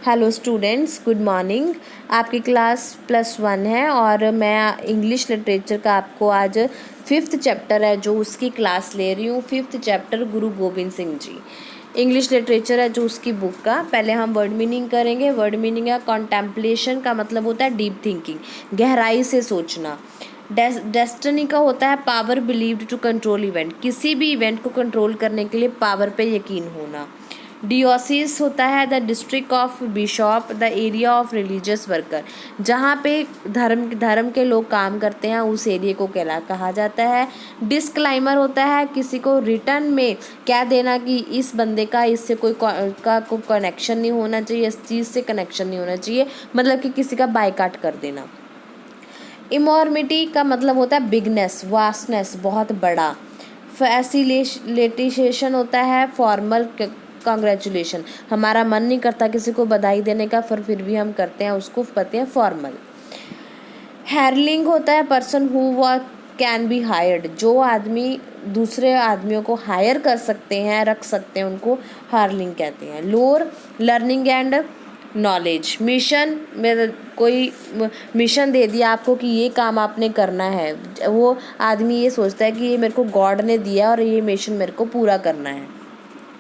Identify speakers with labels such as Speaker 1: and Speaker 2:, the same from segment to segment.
Speaker 1: Hello students, good morning. आपकी class +1 है और मैं इंग्लिश लिटरेचर का आपको आज 5th चैप्टर है जो उसकी क्लास ले रही हूँ। 5th चैप्टर गुरु गोविंद सिंह जी, इंग्लिश लिटरेचर है जो उसकी बुक का। पहले हम वर्ड मीनिंग करेंगे। वर्ड मीनिंग है कॉन्टेम्पलेशन का मतलब होता है डीप थिंकिंग, गहराई से सोचना। डेस्टिनी का होता है power believed to control event, किसी भी इवेंट को कंट्रोल करने के लिए पावर पे यकीन होना। डियोसिस होता है the district of Bishop, the area of religious worker, जहाँ पे धर्म के लोग काम करते हैं उस एरिया को क्या कहा जाता है। डिस्क्लाइमर होता है किसी को रिटर्न में क्या देना कि इस बंदे का इससे कोई कनेक्शन नहीं होना चाहिए, इस चीज़ से कनेक्शन नहीं होना चाहिए, मतलब कि किसी का बायकाट कर देना। इमॉर्मिटी का मतलब होता है बिगनेस, वास्टनेस, बहुत बड़ा। फैसिलिटेशन होता है फॉर्मल कांग्रेचुलेशन, हमारा मन नहीं करता किसी को बधाई देने का फिर भी हम करते हैं, उसको कहते हैं फॉर्मल। हैरलिंग होता है person who can be hired, जो आदमी दूसरे आदमियों को हायर कर सकते हैं, रख सकते हैं, उनको हार्लिंग कहते हैं। Lower learning and knowledge, mission में कोई मिशन दे दिया आपको कि ये काम आपने करना है, वो आदमी ये सोचता है कि ये मेरे को गॉड ने दिया और ये मिशन मेरे को पूरा करना है।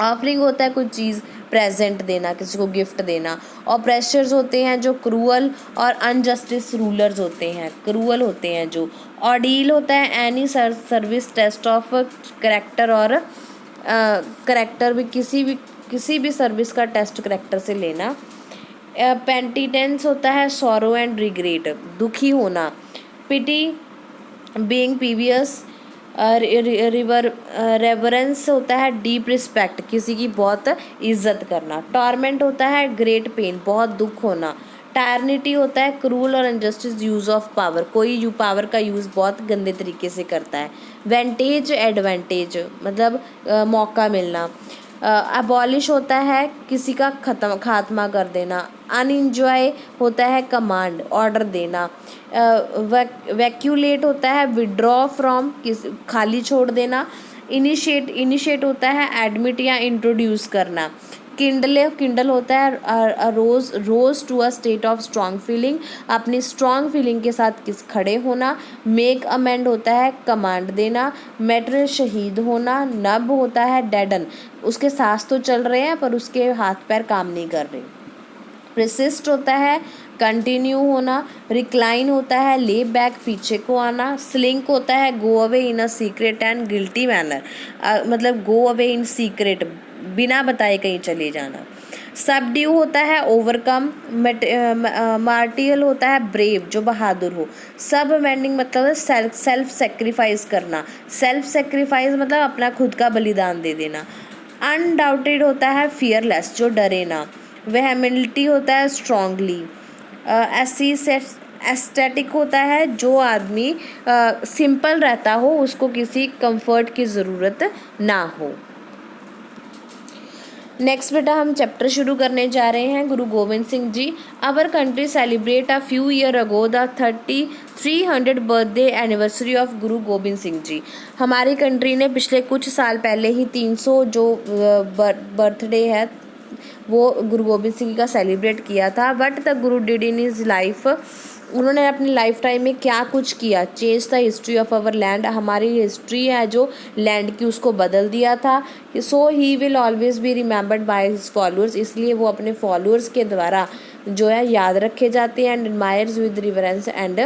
Speaker 1: ऑफरिंग होता है कोई चीज़ प्रेजेंट देना, किसी को गिफ्ट देना। ऑप्रेसर्स होते हैं जो क्रूअल और अनजस्टिस रूलर्स होते हैं, क्रूअल होते हैं जो। ऑडील होता है any service test of character और करेक्टर भी किसी भी सर्विस का टेस्ट करेक्टर से लेना। पेंटिटेंस होता है सॉरो एंड रिग्रेट, दुखी होना। पिटी बीइंग पीवियस, रेवरेंस होता है डीप रिस्पेक्ट, किसी की बहुत इज्जत करना। टॉर्मेंट होता है ग्रेट पेन, बहुत दुख होना। टायरनिटी होता है क्रूल और अनजस्टिस यूज़ ऑफ पावर, कोई पावर का यूज़ बहुत गंदे तरीके से करता है। वेंटेज एडवांटेज मतलब मौका मिलना। अबॉलिश होता है किसी का खात्मा कर देना। अनइंजॉय होता है कमांड, ऑर्डर देना। वैक्यूलेट होता है विड्रॉ फ्रॉम, किस खाली छोड़ देना। इनिशिएट होता है एडमिट या इंट्रोड्यूस करना। किंडल होता है rouse to a state of strong feeling, अपनी स्ट्रॉन्ग फीलिंग के साथ खड़े होना। मेक अमेंड होता है कमांड देना। मैटर शहीद होना। नब होता है डेडन, उसके सांस तो चल रहे हैं पर उसके हाथ पैर काम नहीं कर रहे। प्रेसिस्ट होता है कंटिन्यू होना। रिक्लाइन होता है ले बैक, पीछे को आना। स्लिंक होता है go away in a secret and guilty manner, मतलब गो अवे इन सीक्रेट, बिना बताए कहीं चले जाना। सबड्यू होता है ओवरकम। मार्टियल होता है ब्रेव, जो बहादुर हो। सब मेंडिंग मतलब है सेल्फ सेक्रीफाइस करना। सेल्फ सेक्रीफाइस मतलब अपना खुद का बलिदान दे देना। अनडाउटेड होता है फियरलेस, जो डरे ना। वेहेमिलिटी होता है स्ट्रांगली। एस्थेटिक होता है जो आदमी सिंपल रहता हो, उसको किसी कंफर्ट की ज़रूरत ना हो। नेक्स्ट बेटा हम चैप्टर शुरू करने जा रहे हैं। Guru Gobind Singh ji, our country celebrate a few year ago the 300 birthday anniversary of Guru Gobind Singh जी। हमारी कंट्री ने पिछले कुछ साल पहले ही 300 जो बर्थडे है वो गुरु गोविंद सिंह का सेलिब्रेट किया था। But the guru did in his life, उन्होंने अपनी लाइफ टाइम में क्या कुछ किया। Change the history of our land, हमारी हिस्ट्री है जो लैंड की उसको बदल दिया था। So he will always be remembered by his followers, इसलिए वो अपने फॉलोअर्स के द्वारा जो है याद रखे जाते हैं। And admires with reverence and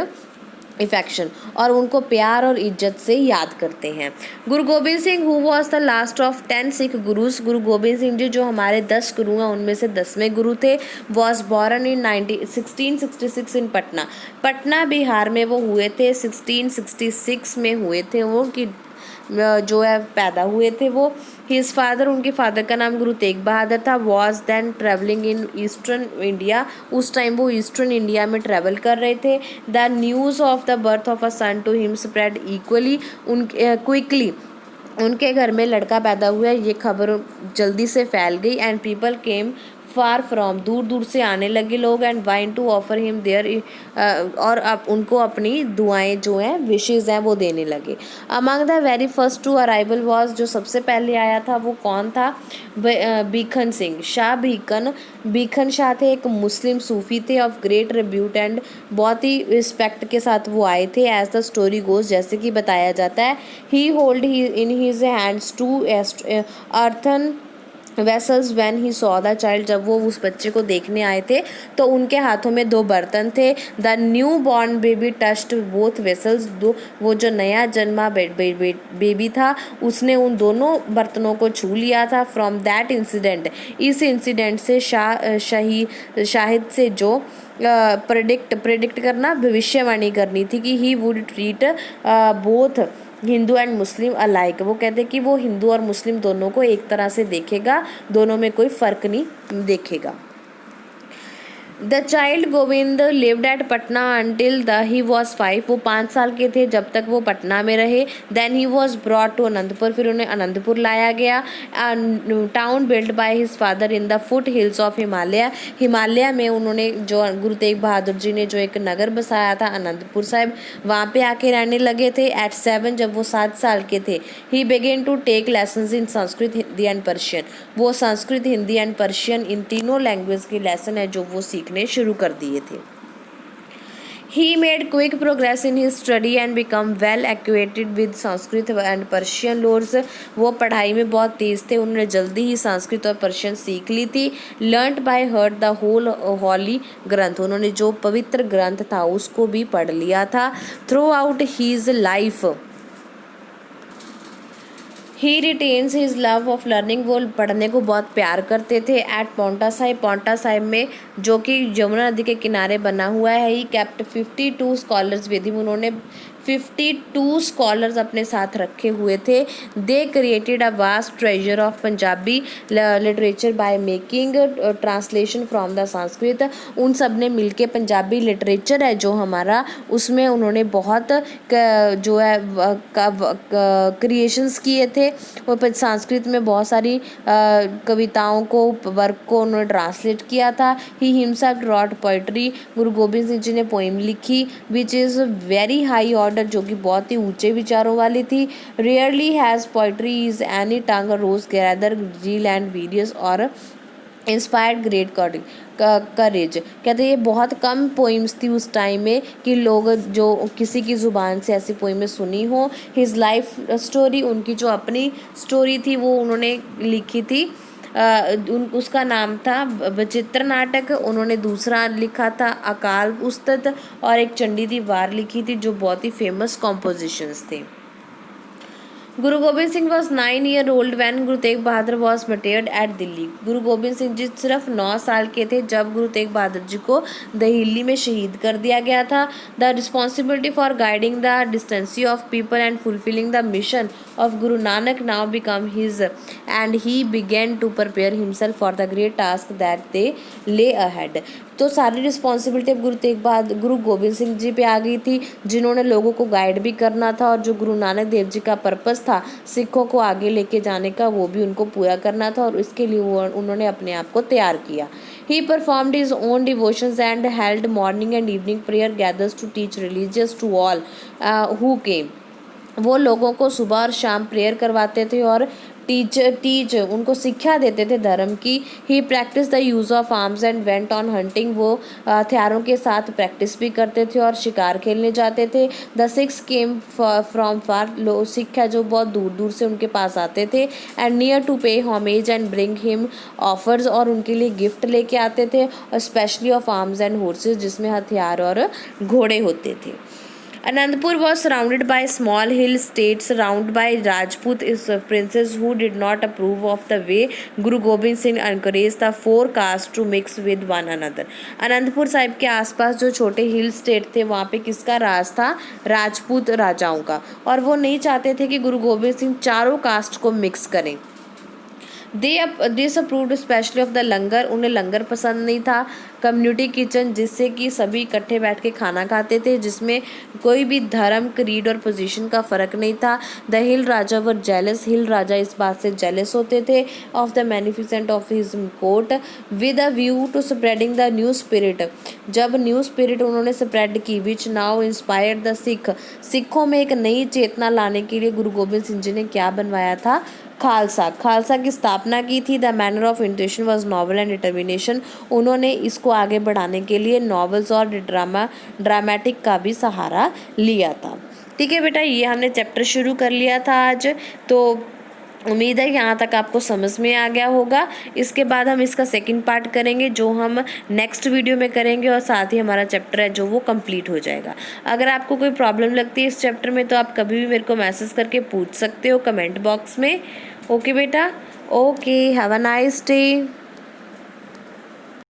Speaker 1: affection, और उनको प्यार और इज्जत से याद करते हैं। Guru Gobind Singh who was the last of 10 Sikh gurus, Guru Gobind Singh जी जो हमारे 10 गुरु हैं उनमें से 10वें गुरु थे। वॉज बॉर्न इन 1666 इन पटना, पटना बिहार में वो हुए थे। 1666 में हुए थे वो, कि जो है पैदा हुए थे वो। हिज फादर, उनके फादर का नाम गुरु तेग बहादुर था। Was then travelling in eastern India, उस टाइम वो ईस्टर्न इंडिया में ट्रेवल कर रहे थे। The news of the birth of a son to him spread equally, quickly, उनके घर में लड़का पैदा हुआ, ये खबर जल्दी से फैल गई। And people came far from, दूर दूर से आने लगे लोग, and wine to offer him there, और अब उनको अपनी दुआएं जो हैं, विशेज़ हैं, वो देने लगे। Among the very first to arrival was, जो सबसे पहले आया था वो कौन था? भीखन सिंह शाह। भीखन शाह थे, एक मुस्लिम सूफी थे ऑफ ग्रेट रिब्यूट, एंड बहुत ही रिस्पेक्ट के साथ वो आए थे। एज द स्टोरी गोज, जैसे कि बताया जाता है, he hold in his hands two earthen vessels when he saw the child, जब वो उस बच्चे को देखने आए थे तो उनके हाथों में 2 बर्तन थे। The new born baby touched both vessels, दो वो जो नया जन्मा बेबी था उसने उन दोनों बर्तनों को छू लिया था। फ्रॉम दैट इंसिडेंट, इस इंसिडेंट से शाहिद से जो प्रेडिक्ट करना, भविष्यवाणी करनी थी कि he would treat both Hindu and Muslim alike, वो कहते हैं कि वो हिंदू और मुस्लिम दोनों को एक तरह से देखेगा, दोनों में कोई फ़र्क नहीं देखेगा। The child Govind lived eight Patna until the he was 5, वो 5 साल के थे जब तक वो पटना में रहे। Then he was brought to Anantpur, फिर उन्हें अनंतपुर लाया गया। Town build by his father in the foot hills of Himalaya, Himalaya में उन्होंने जो गुरु तेग बहादुर जी ने जो एक नगर बसाया था अनंतपुर साहिब, वहाँ पे आके रहने लगे थे। एट 7, जब वो 7 साल के थे, he began to take lessons in Sanskrit, Hindi and Persian, वो संस्कृत, हिंदी एंड पर्शियन इन तीनों लैंग्वेज के लेसन है जो वो सीखने शुरू कर दिए थे। He made quick progress in his study and become well acquainted with Sanskrit and Persian lores, वो पढ़ाई में बहुत तेज़ थे, उन्होंने जल्दी ही संस्कृत और पर्शियन सीख ली थी। Learnt by heart the whole holy ग्रंथ, उन्होंने जो पवित्र ग्रंथ था उसको भी पढ़ लिया था। Throughout his life he retains his love of learning, वो पढ़ने को बहुत प्यार करते थे। एट पौंटा साहिब में, जो कि यमुना नदी के किनारे बना हुआ है, he kept 52 scholars with him, उन्होंने 52 स्कॉलर्स अपने साथ रखे हुए थे। They created a vast treasure of Punjabi literature by making translation from the Sanskrit, उन सब ने मिलके पंजाबी लिटरेचर है जो हमारा, उसमें उन्होंने बहुत जो है क्रिएशंस किए थे। वो संस्कृत में बहुत सारी कविताओं को, वर्क को उन्होंने ट्रांसलेट किया था। ही हिमसेल्फ रॉट पोइट्री, गुरु गोबिंद सिंह जी ने पोइम लिखी which is very high order, जो कि बहुत ही ऊंचे विचारों वाली थी। Rarely has poetry is any tongue rose gather zeal and various और इंस्पायर्ड ग्रेट करेज, कहते ये बहुत कम पोइम्स थी उस टाइम में कि लोग जो किसी की ज़ुबान से ऐसी पोइमें सुनी हो। हिज लाइफ स्टोरी, उनकी जो अपनी स्टोरी थी वो उन्होंने लिखी थी। उसका नाम था विचित्र नाटक, उन्होंने दूसरा लिखा था अकाल उस्तत, और एक चंडी दी वार लिखी थी जो बहुत ही फेमस कॉम्पोजिशंस थे। Guru Gobind Singh was 9 year old when Guru Tegh Bahadur was martyred at Delhi, Guru Gobind Singh ji सिर्फ 9 साल के थे जब गुरु तेग बहादुर जी को दिल्ली में शहीद कर दिया गया था। The responsibility for guiding the destiny of people and fulfilling the mission of Guru Nanak now become his, and he began to prepare himself for the great task that they lay ahead. तो सारी रिस्पॉन्सिबिलिटी अब गुरु गोबिंद सिंह जी पे आ गई थी, जिन्होंने लोगों को guide भी करना था, और जो गुरु नानक देव जी का पर्पस था सिखों को आगे लेके जाने का, वो भी उनको पूरा करना था, और इसके लिए उन्होंने अपने आप को तैयार किया। He performed his own devotions and held morning and evening prayer gathers to teach religious to all who came, वो लोगों को सुबह और शाम प्रेयर करवाते थे और टीच उनको शिक्षा देते थे धर्म की। He practise the use of arms and went on hunting, वो हथियारों के साथ प्रैक्टिस भी करते थे और शिकार खेलने जाते थे। The Sikhs came from far, लो सिख है जो बहुत दूर दूर से उनके पास आते थे। And near to pay homage and bring him offers, और उनके लिए गिफ्ट लेके आते थे, और specially of arms and horses, जिसमें हथियार और घोड़े होते थे। Anandpur was surrounded by small hill states surrounded by Rajput princes who did not approve of the way Guru Gobind Singh encouraged the four castes to mix with one another. Anantapur Sahib के आसपास जो छोटे हिल स्टेट थे वहाँ पे किसका राज था? राजपूत राजाओं का, और वो नहीं चाहते थे कि गुरु गोबिंद सिंह चारों कास्ट को मिक्स करें। दे डिसअप्रूव्ड स्पेशली ऑफ द लंगर, उन्हें लंगर पसंद नहीं था। कम्युनिटी किचन, जिससे कि सभी इकट्ठे बैठ के खाना खाते थे, जिसमें कोई भी धर्म, क्रीड और पोजीशन का फ़र्क नहीं था। The hill Raja were jealous, हिल राजा इस बात से जेलस होते थे of the magnificent of his court with a view to spreading the new spirit, जब न्यू स्पिरिट उन्होंने स्प्रेड की, विच नाउ इंस्पायर्ड द सिखों में एक नई चेतना लाने के लिए गुरु गोबिंद सिंह जी ने क्या बनवाया था? खालसा। खालसा की स्थापना की थी। The manner of intention was novel and determination, उन्होंने इसको आगे बढ़ाने के लिए नॉवेल्स और ड्रामेटिक का भी सहारा लिया था। ठीक है बेटा, ये हमने चैप्टर शुरू कर लिया था आज, तो उम्मीद है यहाँ तक आपको समझ में आ गया होगा। इसके बाद हम इसका सेकंड पार्ट करेंगे, जो हम नेक्स्ट वीडियो में करेंगे, और साथ ही हमारा चैप्टर है जो वो कंप्लीट हो जाएगा। अगर आपको कोई प्रॉब्लम लगती है इस चैप्टर में, तो आप कभी भी मेरे को मैसेज करके पूछ सकते हो कमेंट बॉक्स में। ओके बेटा, okay, have a nice day.